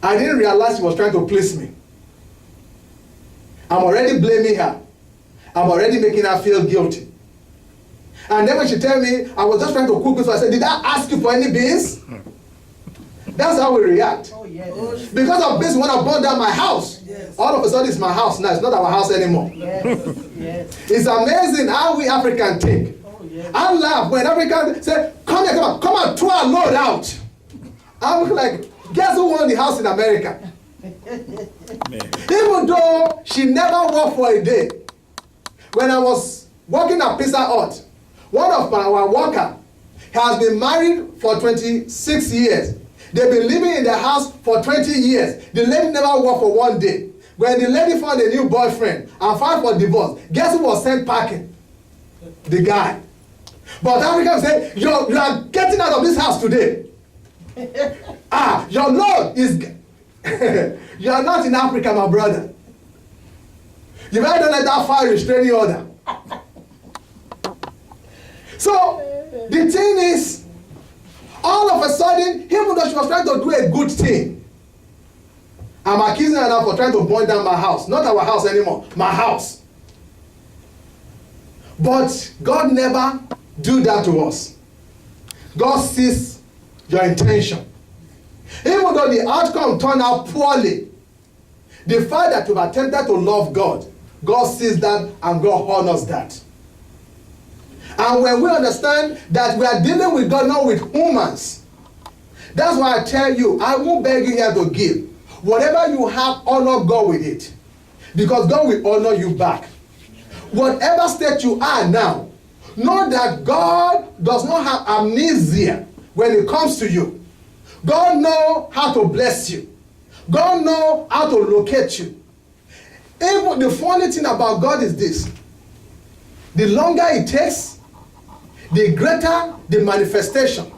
I didn't realize she was trying to please me. I'm already blaming her. I'm already making her feel guilty. And then when she tell me, I was just trying to cook it, so I said, did I ask you for any beans? That's how we react. Oh, yes. Because of this, when I burned down my house, Yes. all of a sudden it's my house now. It's not our house anymore. Yes. Yes. It's amazing how we Africans think. Oh, yes. I laugh when Africans say, come here, come on, throw a load out. I'm like, guess who won the house in America? Even though she never worked for a day. When I was working at Pizza Hut, one of our workers has been married for 26 years. They've been living in the house for 20 years. The lady never worked for one day. When the lady found a new boyfriend and filed for divorce, guess who was sent packing? The guy. But Africans say, you are getting out of this house today. Your Lord is... You are not in Africa, my brother. You better don't let that fire restraining order. So, the thing is, all of a sudden, even though she was trying to do a good thing, I'm accusing her now for trying to burn down my house. Not our house anymore, my house. But God never do that to us. God sees your intention. Even though the outcome turned out poorly, the fact that you've attempted to love God, God sees that and God honors that. And when we understand that we are dealing with God, not with humans, that's why I tell you, I won't beg you here to give. Whatever you have, honor God with it. Because God will honor you back. Whatever state you are now, know that God does not have amnesia when it comes to you. God knows how to bless you. God knows how to locate you. Even the funny thing about God is this. The longer it takes, the greater the manifestation.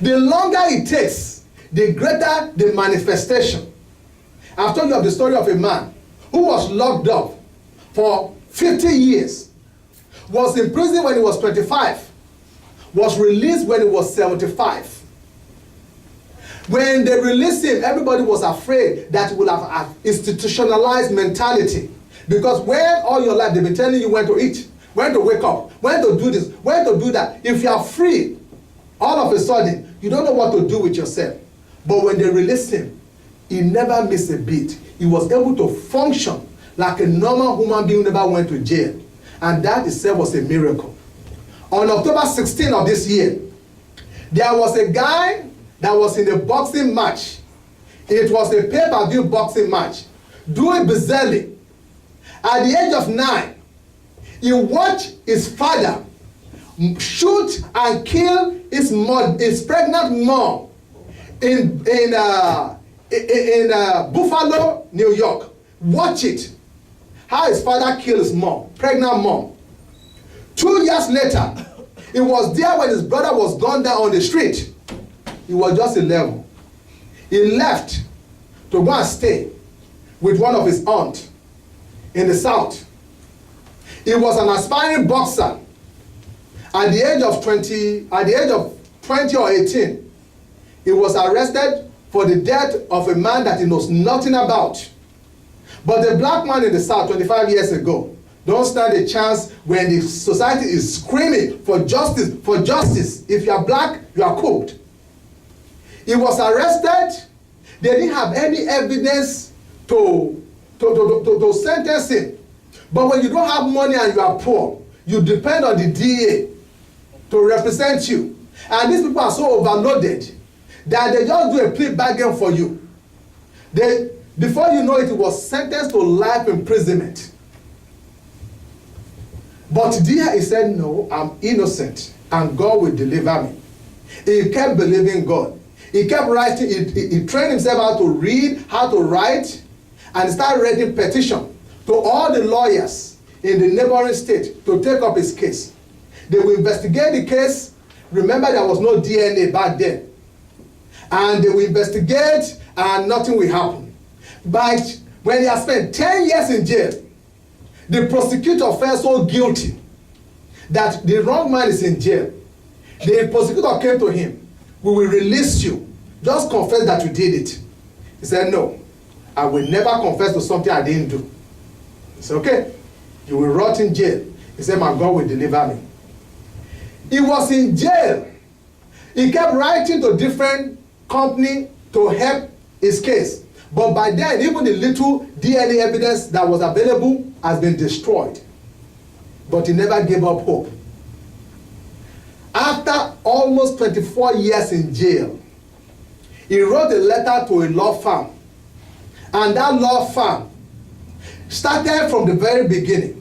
The longer it takes, the greater the manifestation. I've told you of the story of a man who was locked up for 50 years, was in prison when he was 25, was released when he was 75. When they released him, everybody was afraid that he would have an institutionalized mentality. Because when all your life they've been telling you when to eat, when to wake up, when to do this, when to do that. If you are free, all of a sudden, you don't know what to do with yourself. But when they released him, he never missed a beat. He was able to function like a normal human being who never went to jail. And that itself was a miracle. On October 16 of this year, there was a guy that was in a boxing match. It was a pay-per-view boxing match. Dewey Bezeli, at the age of 9, he watched his father shoot and kill his pregnant mom in Buffalo, New York. Watch it. How his father killed his mom, pregnant mom. 2 years later, he was there when his brother was gunned down on the street. He was just 11. He left to go and stay with one of his aunts in the south. He was an aspiring boxer. At the age of 20 or 18, he was arrested for the death of a man that he knows nothing about. But the black man in the south 25 years ago don't stand a chance when the society is screaming for justice, for justice. If you are black, you are cooked. He was arrested. They didn't have any evidence to sentence him. But when you don't have money and you are poor, you depend on the DA to represent you. And these people are so overloaded that they just do a plea bargain for you. Before you know it, he was sentenced to life imprisonment. But there he said, no, I'm innocent and God will deliver me. He kept believing God. He kept writing, he trained himself how to read, how to write, and started writing petition to all the lawyers in the neighboring state to take up his case. They will investigate the case. Remember, there was no DNA back then. And they will investigate and nothing will happen. But when he has spent 10 years in jail, the prosecutor felt so guilty that the wrong man is in jail. The prosecutor came to him, we will release you Just confess that you did it. He said, no, I will never confess to something I didn't do. He said, okay, you will rot in jail. He said, my God will deliver me. He was in jail. He kept writing to different companies to help his case. But by then, even the little DNA evidence that was available has been destroyed. But he never gave up hope. After almost 24 years in jail, he wrote a letter to a law firm. And that law firm started from the very beginning.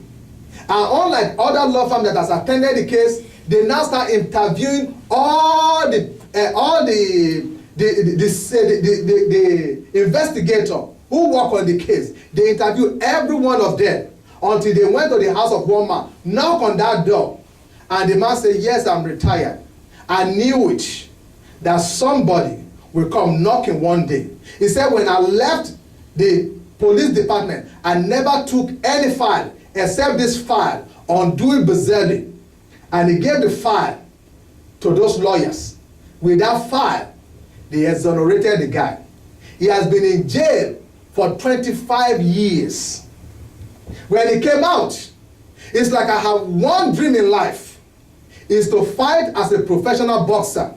And unlike other law firms that has attended the case, they now start interviewing all the investigator who work on the case. They interview every one of them until they went to the house of one man, knock on that door, and the man said, yes, I'm retired. I knew it, that somebody will come knocking one day. He said, when I left the police department, I never took any file except this file on Dewey Bezeli. And he gave the file to those lawyers. With that file, they exonerated the guy. He has been in jail for 25 years. When he came out, it's like I have one dream in life, is to fight as a professional boxer.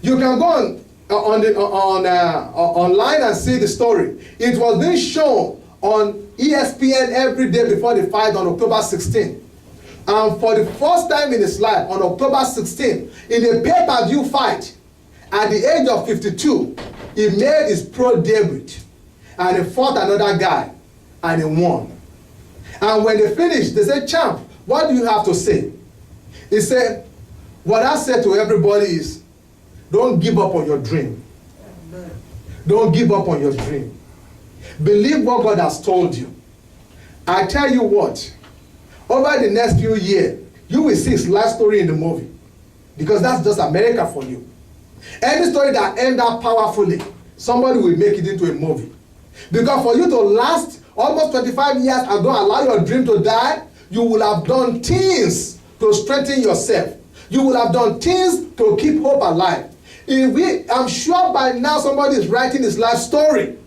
You can go online and see the story. It was being shown on ESPN every day before the fight on October 16th. And for the first time in his life, on October 16th, in a pay-per-view fight, at the age of 52, he made his pro debut. And he fought another guy, and he won. And when they finished, they said, champ, what do you have to say? He said, what I said to everybody is, don't give up on your dream. Don't give up on your dream. Believe what God has told you. I tell you what, over the next few years, you will see his life story in the movie. Because that's just America for you. Any story that ends up powerfully, somebody will make it into a movie. Because for you to last almost 25 years and don't allow your dream to die, you will have done things to strengthen yourself. You will have done things to keep hope alive. I'm sure by now somebody is writing his life story.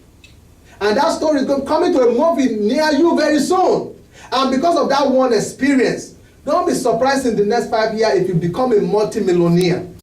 And that story is going to come into a movie near you very soon. And because of that one experience, don't be surprised in the next 5 years if you become a multi-millionaire.